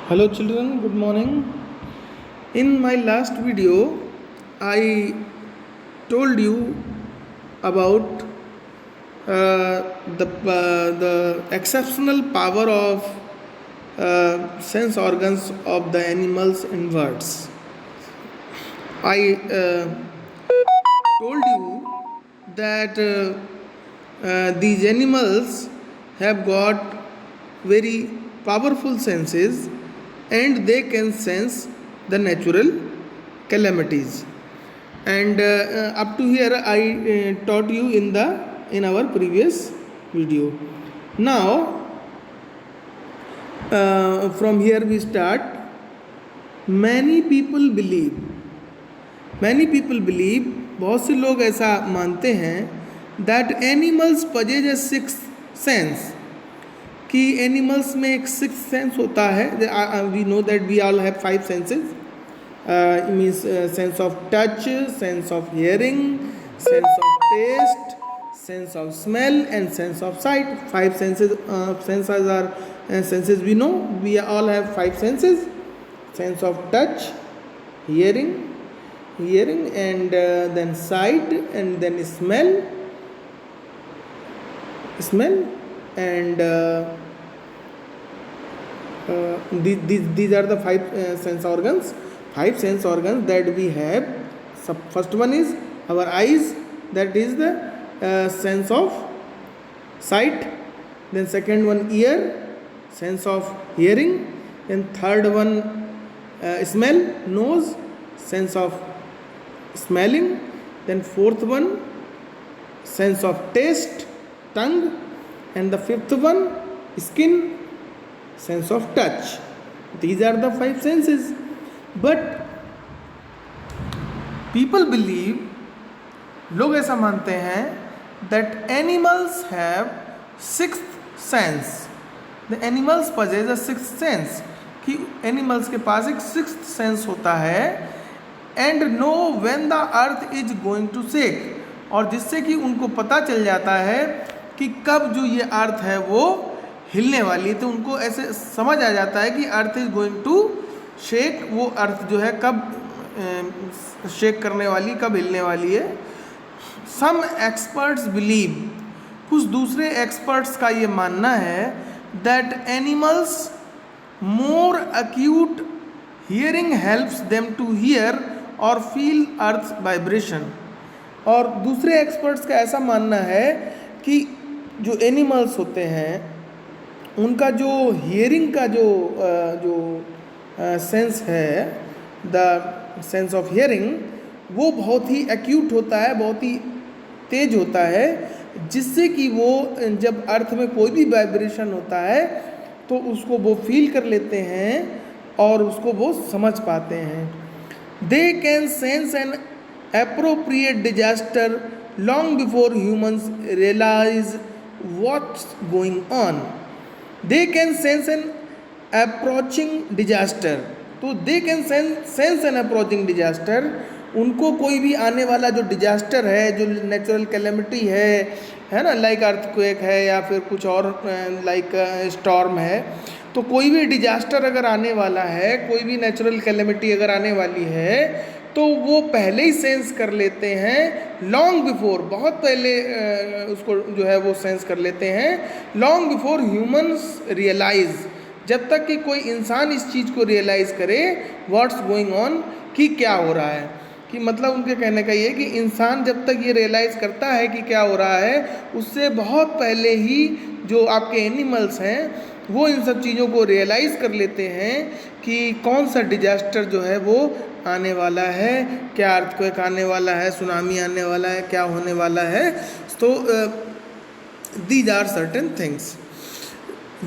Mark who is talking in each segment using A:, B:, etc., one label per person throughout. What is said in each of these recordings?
A: Hello children, good morning. In my last video, I told you about the exceptional power of sense organs of the animals and birds. I told you that these animals have got very powerful senses and they can sense the natural calamities. And up to here I taught you in our previous video. Now from here we start. Many people believe, बहुत से लोग ऐसा मानते हैं that animals possess a sixth sense, कि animals में एक six sense होता है. We know that we all have five senses, means sense of touch, sense of hearing, sense of taste, sense of smell and sense of sight. Five senses are senses we know. We all have five senses: sense of touch, hearing and then sight, and then smell and these are the five sense organs that we have. So first one is our eyes, that is the sense of sight. Then second one, ear, sense of hearing. Then third one, smell, nose, sense of smelling. Then fourth one, sense of taste, tongue. And the fifth one, skin, sense of touch. These are the five senses. But people believe, लोग ऐसा मानते हैं that animals have sixth sense. The animals possess a sixth sense, कि animals के पास एक sixth sense होता है, and know when the earth is going to shake, और जिससे कि उनको पता चल जाता है कि कब जो ये अर्थ है वो हिलने वाली है. तो उनको ऐसे समझ आ जाता है कि earth is going to shake, वो अर्थ जो है कब शेक करने वाली, कब हिलने वाली है. सम एक्सपर्ट्स बिलीव, कुछ दूसरे एक्सपर्ट्स का ये मानना है that animals more acute hearing helps them to hear और फील अर्थ वाइब्रेशन. और दूसरे एक्सपर्ट्स का ऐसा मानना है कि जो एनिमल्स होते हैं उनका जो हियरिंग का जो सेंस है, द सेंस ऑफ हियरिंग, वो बहुत ही एक्यूट होता है, बहुत ही तेज होता है, जिससे कि वो जब अर्थ में कोई भी वाइब्रेशन होता है तो उसको वो फील कर लेते हैं और उसको वो समझ पाते हैं. They can sense an appropriate disaster long before humans realise what's going on. They can sense an approaching disaster. तो they can sense an approaching disaster. उनको कोई भी आने वाला जो डिजास्टर है, जो नेचुरल कैलेमिटी है ना, लाइक अर्थक्वेक है या फिर कुछ और लाइक स्टॉर्म है, तो कोई भी डिजास्टर अगर आने वाला है, कोई भी नेचुरल कैलेमिटी अगर आने वाली है, तो वो पहले ही सेंस कर लेते हैं. लॉन्ग बिफोर, बहुत पहले उसको जो है वो सेंस कर लेते हैं. लॉन्ग बिफोर ह्यूमंस रियलाइज, जब तक कि कोई इंसान इस चीज़ को रियलाइज़ करे व्हाट्स गोइंग ऑन, कि क्या हो रहा है. कि मतलब उनके कहने का ये कि इंसान जब तक ये रियलाइज़ करता है कि क्या हो रहा है, उससे बहुत पहले ही जो आपके एनिमल्स हैं वो इन सब चीज़ों को रियलाइज़ कर लेते हैं कि कौन सा डिजास्टर जो है वो आने वाला है, क्या अर्थक्वेक आने वाला है, सुनामी आने वाला है, क्या होने वाला है. तो these are certain things.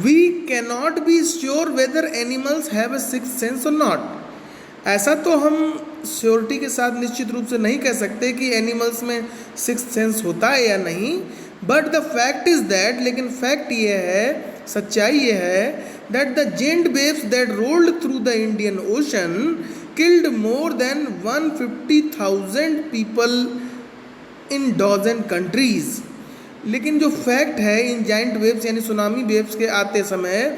A: We cannot be sure whether animals have a sixth sense और नॉट. ऐसा तो हम श्योरिटी के साथ निश्चित रूप से नहीं कह सकते कि एनिमल्स में सिक्स्थ सेंस होता है या नहीं. But the fact is that, लेकिन फैक्ट ये है, सच्चाई ये है, that the giant waves that rolled through the Indian Ocean killed more than 150,000 people in dozen countries. लेकिन जो फैक्ट है इन जाइंट वेव्स यानी सुनामी वेव्स के आते समय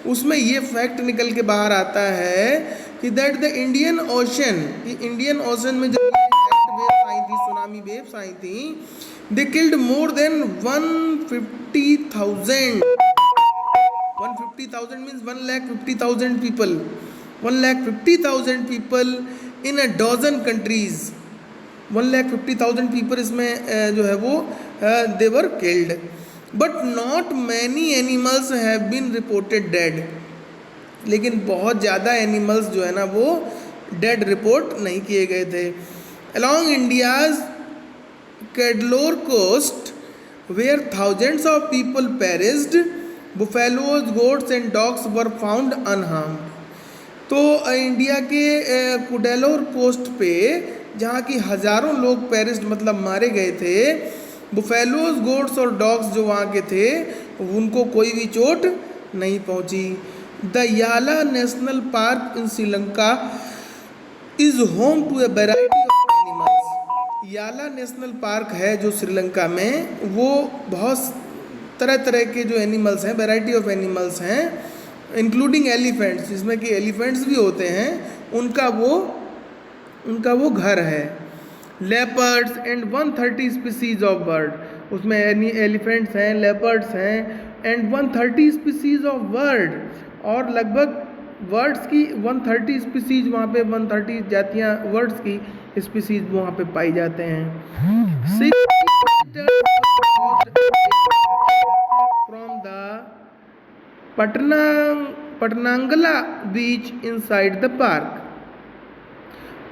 A: उसमें ये फैक्ट निकल के बाहर आता है कि दैट द इंडियन ओशन में जब वेव्स आई थी, सुनामी वेव्स आई थी, they killed more than 150,000 means 1,50,000 people, 1,50,000 people in a dozen countries. 1,50,000 people इसमें जो है वो they were killed, but not many animals have been reported dead. लेकिन बहुत ज़्यादा एनिमल्स जो है ना वो डेड रिपोर्ट नहीं किए गए थे। Along India's Cuddalore coast where thousands of people perished, buffaloes, goats and dogs were found unharmed. तो इंडिया के कुडेलोर कोस्ट पे जहाँ की हज़ारों लोग पेरिस्ड मतलब मारे गए थे, बुफेलोज, गोट्स और डॉग्स जो वहाँ के थे उनको कोई भी चोट नहीं पहुँची। The Yala national park in Sri Lanka is home to a variety of animals. Yala national park है जो श्रीलंका में, वो बहुत तरह तरह के जो एनिमल्स हैं, वैरायटी ऑफ एनिमल्स हैं, इंक्लूडिंग एलिफेंट्स, जिसमें कि एलिफेंट्स भी होते हैं, उनका वो घर है। Leopards and 130 species of bird, उसमें एलिफेंट्स हैं, लेपर्ड्स हैं, एंड 130 स्पीसीज ऑफ बर्ड, और लगभग वर्ड्स की 130 स्पीसीज वहाँ पे 130 जातियाँ वर्ड्स की स्पीसीज वहाँ पे पाई जाते हैं। From the Patanangala beach inside the park.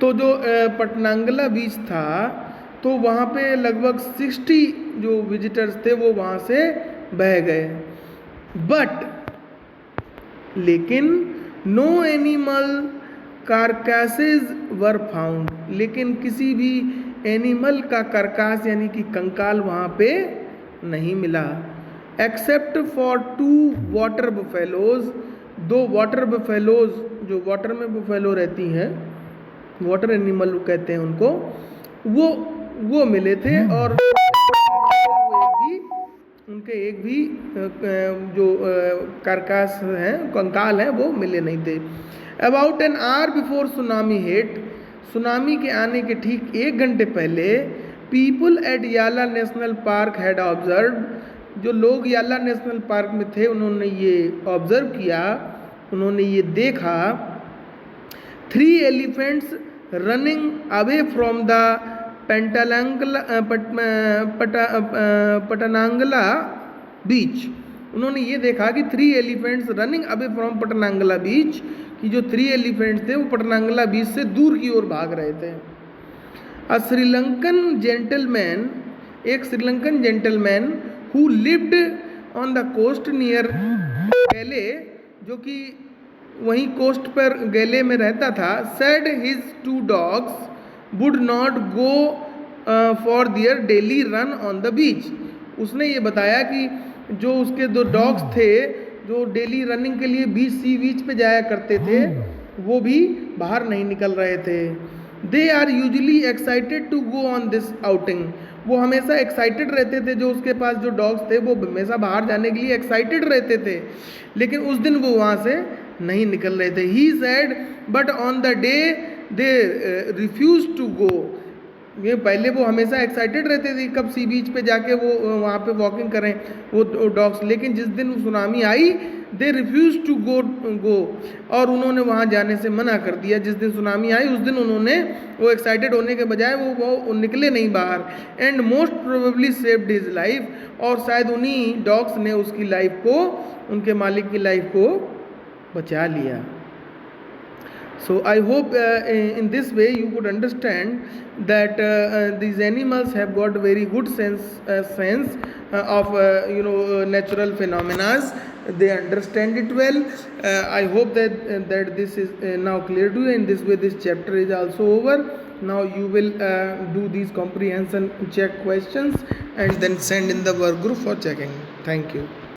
A: तो जो पटनांगला बीच था तो वहाँ पे लगभग 60 जो विजिटर्स थे वो वहाँ से बह गए। बट लेकिन नो एनिमल कारकासेस वर फाउंड, लेकिन किसी भी एनिमल का करकास यानी कि कंकाल वहाँ पे नहीं मिला। Except for 2 water buffaloes, 2 water buffaloes जो वाटर में बफेलो रहती हैं, वाटर एनिमल कहते हैं उनको, वो मिले थे, और उनके एक भी जो कारकास हैं, कंकाल हैं, वो मिले नहीं थे। About an hour before tsunami hit, tsunami के आने के ठीक 1 घंटे पहले, पीपल एट याला नेशनल पार्क हैड ऑब्जर्व, जो लोग याला नेशनल पार्क में थे उन्होंने ये ऑब्जर्व किया, उन्होंने ये देखा, 3 elephants running away from the Patanangala beach. उन्होंने ये देखा कि 3 elephants running away from Patanangala beach, कि जो 3 एलिफेंट्स थे वो पटनांगला बीच से दूर की ओर भाग रहे थे। अ श्रीलंकन जेंटलमैन, एक Sri Lankan gentleman who lived on the coast near Galle, जो कि वहीं कोस्ट पर गैले में रहता था, said his 2 dogs would not go for their daily run on the beach. उसने ये बताया कि जो उसके 2 डॉग्स थे जो डेली रनिंग के लिए सी बीच पे जाया करते थे, वो भी बाहर नहीं निकल रहे थे। They are usually excited to go on this outing, वो हमेशा एक्साइटेड रहते थे, जो उसके पास जो डॉग्स थे वो हमेशा बाहर जाने के लिए एक्साइटेड रहते थे, लेकिन उस दिन वो वहाँ से नहीं निकल रहे थे। He said but on the day they refuse to go, ये पहले वो हमेशा एक्साइटेड रहते थे कब सी बीच पे जाके वो वहाँ पे वॉकिंग करें वो डॉग्स, लेकिन जिस दिन सुनामी आई दे रिफ्यूज टू गो, और उन्होंने वहाँ जाने से मना कर दिया। जिस दिन सुनामी आई उस दिन उन्होंने वो एक्साइटेड होने के बजाय वो निकले नहीं बाहर। And most probably saved his life, और शायद उन्हीं डॉग्स ने उसकी लाइफ को, उनके मालिक की लाइफ को बचा लिया। So I hope in this way you could understand that these animals have got very good sense of natural phenomena. They understand it well. I hope that this is now clear to you. In this way this chapter is also over. Now you will do these comprehension check questions and then send in the work group for checking. Thank you.